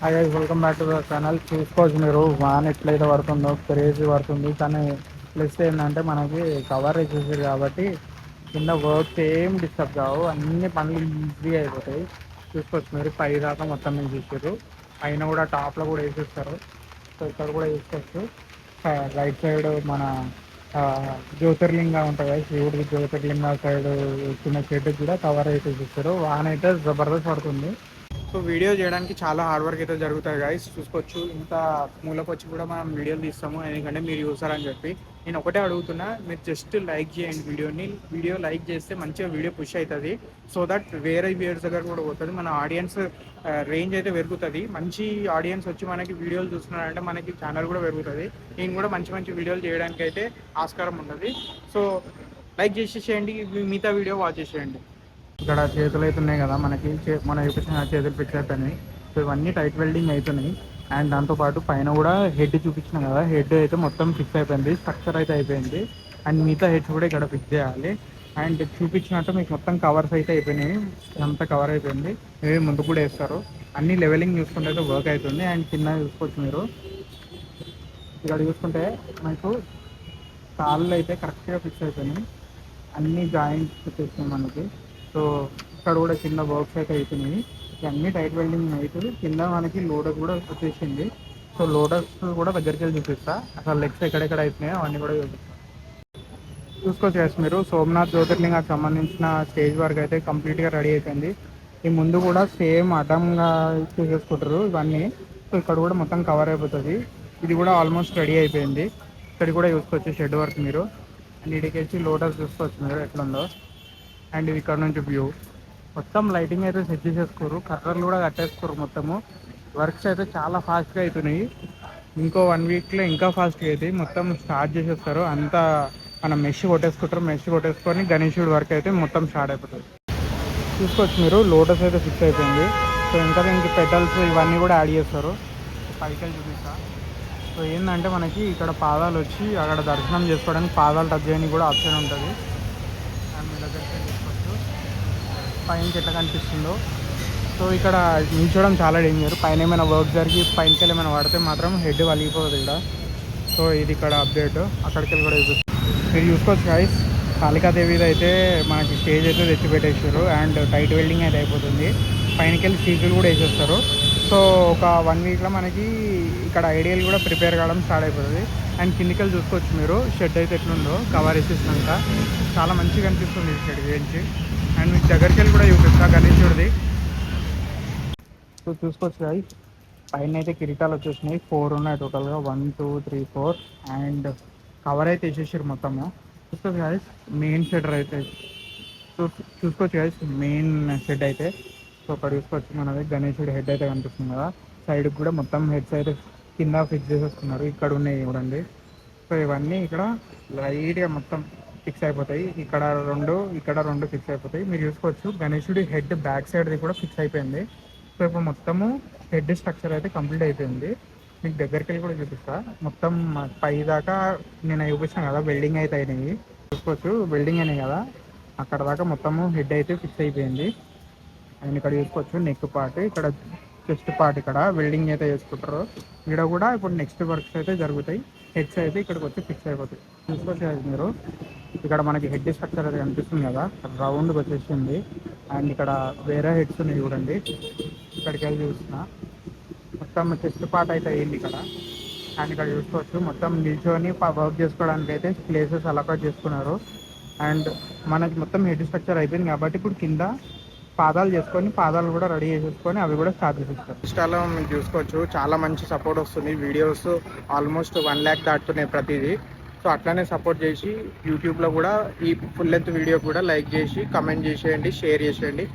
Hi guys, welcome back to the channel. చూసుకోవచ్చు మీరు van ఎట్లయితే పడుతుందో క్రేజీ పడుతుంది. కానీ ప్లస్ ఏంటంటే మనకి కవర్ వేసేసారు కాబట్టి కింద వర్క్స్ ఏం డిస్టర్బ్ కావు, అన్ని పనులు ఈజీగా అయిపోతాయి. చూసుకోవచ్చు మీరు పై దాకా మొత్తం మేము చూసారు. పైన కూడా టాప్లో కూడా వేసేస్తారు. సో ఇక్కడ కూడా చూసుకోవచ్చు. రైట్ సైడ్ మన ఆ, జ్యోతిర్లింగ ఉంటుంది కదా, శివుడికి జ్యోతిర్లింగ సైడ్ చిన్న చెట్టు కూడా కవర్ అయితే చూస్తారు. వాన్ అయితే జబర్దస్త్ పడుతుంది. సో వీడియో చేయడానికి చాలా హార్డ్ వర్క్ అయితే జరుగుతుంది గైస్. చూసుకోవచ్చు ఇంత మూలకు వచ్చి కూడా మనం వీడియోలు తీస్తాము, ఎందుకంటే మీరు చూసారని చెప్పి. నేను ఒకటే అడుగుతున్నా, మీరు జస్ట్ లైక్ చేయండి వీడియో లైక్ చేస్తే మంచిగా వీడియో పుష్ అవుతుంది. సో దట్ వేరే వ్యూయర్స్ దగ్గర కూడా పోతుంది, మన ఆడియన్స్ రేంజ్ అయితే పెరుగుతుంది. మంచి ఆడియన్స్ వచ్చి మనకి వీడియోలు చూస్తున్నారంటే మనకి ఛానల్ కూడా పెరుగుతుంది. నేను కూడా మంచి మంచి వీడియోలు చేయడానికి అయితే ఆస్కారం ఉంటుంది. సో లైక్ చేసేసేయండి, మిగతా వీడియో వాచ్ చేసేయండి. ఇక్కడ చేతులు అవుతున్నాయి కదా మనకి, మన చూపించిన చేతులు ఫిక్స్ అయిపోయినాయి. సో ఇవన్నీ టైట్ వెల్డింగ్ అవుతున్నాయి. అండ్ దాంతోపాటు పైన కూడా హెడ్ చూపించిన కదా, హెడ్ అయితే మొత్తం ఫిక్స్ అయిపోయింది, స్ట్రక్చర్ అయితే అయిపోయింది. అండ్ మిగతా హెడ్స్ కూడా ఇక్కడ ఫిక్స్ చేయాలి. అండ్ చూపించినట్టు మీకు మొత్తం కవర్స్ అయితే అయిపోయినాయి, అంతా కవర్ అయిపోయింది. ఇవి ముందు కూడా వేస్తారు. అన్ని లెవెలింగ్ చూసుకుంటే అయితే వర్క్ అవుతుంది. అండ్ కింద చూసుకోవచ్చు మీరు, ఇక్కడ చూసుకుంటే మనకు కాళ్ళు అయితే కరెక్ట్గా ఫిక్స్ అయిపోయినాయి, అన్ని జాయింట్స్ వచ్చేసినాయి మనకి. సో ఇక్కడ కూడా కింద వర్క్స్ అయితే అవుతున్నాయి. ఇవన్నీ టైట్ వెల్డింగ్ అవుతుంది. కింద మనకి లోడర్ కూడా వచ్చేసింది. సో లోడర్స్ కూడా దగ్గరికి వెళ్ళి చూపిస్తా, అసలు లెగ్స్ ఎక్కడెక్కడ అవుతున్నాయో అవన్నీ కూడా చూపిస్తా. చూసుకోవచ్చు కదా మీరు, సోమనాథ్ జ్యోతిర్లింగానికి సంబంధించిన స్టేజ్ వర్క్ అయితే కంప్లీట్గా రెడీ అయిపోయింది. ఈ ముందు కూడా సేమ్ అడ్డంగా చేసేసుకుంటారు ఇవన్నీ. సో ఇక్కడ కూడా మొత్తం కవర్ అయిపోతుంది. ఇది కూడా ఆల్మోస్ట్ రెడీ అయిపోయింది. ఇక్కడ కూడా చూసుకోవచ్చు షెడ్ వర్క్ మీరు. అండ్ ఇడికేసి లోటస్ చూసుకోవచ్చు మీరు ఎట్లుందో. అండ్ ఇది ఇక్కడ నుంచి వ్యూ మొత్తం లైటింగ్ అయితే సెట్ చేసేసుకోరు, కర్రలు కూడా కట్టేసుకోరు. మొత్తము వర్క్స్ అయితే చాలా ఫాస్ట్గా అవుతున్నాయి. ఇంకో 1 వీక్లో ఇంకా ఫాస్ట్గా అవుతాయి. మొత్తం స్టార్ట్ చేసేస్తారు అంతా. మనం మెష్ కొట్టేసుకుంటారు, మెష్ కొట్టేసుకొని గణేశుడి వర్క్ అయితే మొత్తం స్టార్ట్ అయిపోతుంది. చూసుకోవచ్చు మీరు, లోటస్ అయితే ఫిక్స్ అయిపోయింది. సో ఇంకా దీనికి పెటల్స్ ఇవన్నీ కూడా యాడ్ చేస్తారు. పైకి చూపిస్తా. సో ఏంటంటే మనకి ఇక్కడ పాదాలు వచ్చి అక్కడ దర్శనం చేసుకోవడానికి పాదాలు టచ్ చేయడానికి కూడా ఆప్షన్ ఉంటుంది. అండ్ మీ దగ్గరికి తీసుకోవచ్చు పైనకి ఎట్లా కనిపిస్తుందో. సో ఇక్కడ నిల్చోవడం చాలా డేంజర్, పైన ఏమైనా వర్క్ జరిగి పైనకి వెళ్ళి ఏమైనా పడితే మాత్రం హెడ్ వలిగిపోతుంది ఇక్కడ. సో ఇది ఇక్కడ అప్డేట్, అక్కడికి వెళ్ళి కూడా చూపిస్తుంది. మీరు చూసుకోవచ్చు గైస్, కాళికాదేవిది అయితే మనకి స్టేజ్ అయితే తెచ్చి పెట్టేసారు. అండ్ టైట్ వెల్డింగ్ అయితే అయిపోతుంది. పైనకి వెళ్ళి సీకులు కూడా వేసేస్తారు. సో ఒక 1 వీక్లో మనకి ఇక్కడ ఐడియల్ కూడా ప్రిపేర్ కావడం స్టార్ట్ అయిపోతుంది. అండ్ కిందికి చూసుకోవచ్చు మీరు, షెడ్ అయితే ఎట్లుందో కవర్ వేసేసినాక చాలా మంచిగా అనిపిస్తుంది ఈ షెడ్ గురించి. అండ్ మీకు దగ్గరికి వెళ్ళి కూడా చూపిస్తా గణేశుడిది. సో చూసుకోవచ్చు గైస్, పైన అయితే కిరీటాలు వచ్చేసినాయి, 4 ఉన్నాయి టోటల్గా, 1 2 3 4. అండ్ కవర్ అయితే వేసేసారు మొత్తము. చూసుకోవచ్చు గైస్ మెయిన్ షెడ్ అయితే, చూసుకోవచ్చు గైస్ మెయిన్ షెడ్ అయితే. సో అక్కడ చూసుకోవచ్చు మనది గణేశుడి హెడ్ అయితే కనిపిస్తుంది కదా, సైడ్కి కూడా మొత్తం హెడ్స్ అయితే కింద ఫిక్స్ చేసేస్తున్నారు. ఇక్కడ ఉన్నాయి చూడండి. సో ఇవన్నీ ఇక్కడ లైట్గా మొత్తం ఫిక్స్ అయిపోతాయి. ఇక్కడ 2 ఫిక్స్ అయిపోతాయి. మీరు చూసుకోవచ్చు గణేశుడి హెడ్ బ్యాక్ సైడ్ది కూడా ఫిక్స్ అయిపోయింది. సో ఇప్పుడు మొత్తము హెడ్ స్ట్రక్చర్ అయితే కంప్లీట్ అయిపోయింది. మీకు దగ్గరికి వెళ్ళి కూడా చూపిస్తా. మొత్తం పై దాకా నేను చూపిస్తాను కదా, వెల్డింగ్ అయితే అయినాయి. చూసుకోవచ్చు వెల్డింగ్ అయినాయి కదా, అక్కడ దాకా మొత్తము హెడ్ అయితే ఫిక్స్ అయిపోయింది. అండ్ ఇక్కడ చూసుకోవచ్చు నెక్ పార్ట్, ఇక్కడ చెస్ట్ పార్ట్ ఇక్కడ వెల్డింగ్ అయితే చేసుకుంటారు. ఇక్కడ కూడా ఇప్పుడు నెక్స్ట్ వర్క్స్ అయితే జరుగుతాయి. హెడ్స్ అయితే ఇక్కడికి వచ్చి ఫిక్స్ అయిపోతాయి. చూసుకోవచ్చు మీరు, ఇక్కడ మనకి హెడ్ స్ట్రక్చర్ అయితే కనిపిస్తుంది కదా, రౌండ్కి వచ్చేసింది. అండ్ ఇక్కడ వేరే హెడ్స్ ఉన్నాయి చూడండి, ఇక్కడికి వెళ్ళి చూస్తున్నా. మొత్తం చెస్ట్ పార్ట్ అయితే అయ్యింది ఇక్కడ. అండ్ ఇక్కడ చూసుకోవచ్చు మొత్తం నిల్చొని వర్క్ చేసుకోవడానికి అయితే ప్లేసెస్ అలవాట్ చేసుకున్నారు. అండ్ మనకి మొత్తం హెడ్ స్ట్రక్చర్ అయిపోయింది కాబట్టి ఇప్పుడు కింద పాదాలు చేసుకొని పాదాలు కూడా రెడీ చేసేసుకొని అవి కూడా స్టార్ట్ చేసేస్తారు. ఇన్స్టాలో మీకు చూసుకోవచ్చు చాలా మంచి సపోర్ట్ వస్తుంది. వీడియోస్ ఆల్మోస్ట్ 1 lakh దాటుతున్నాయి ప్రతిదీ. సో అట్లానే సపోర్ట్ చేసి యూట్యూబ్లో కూడా ఈ ఫుల్ లెంత్ వీడియో కూడా లైక్ చేసి కమెంట్ చేసేయండి, షేర్ చేసేయండి.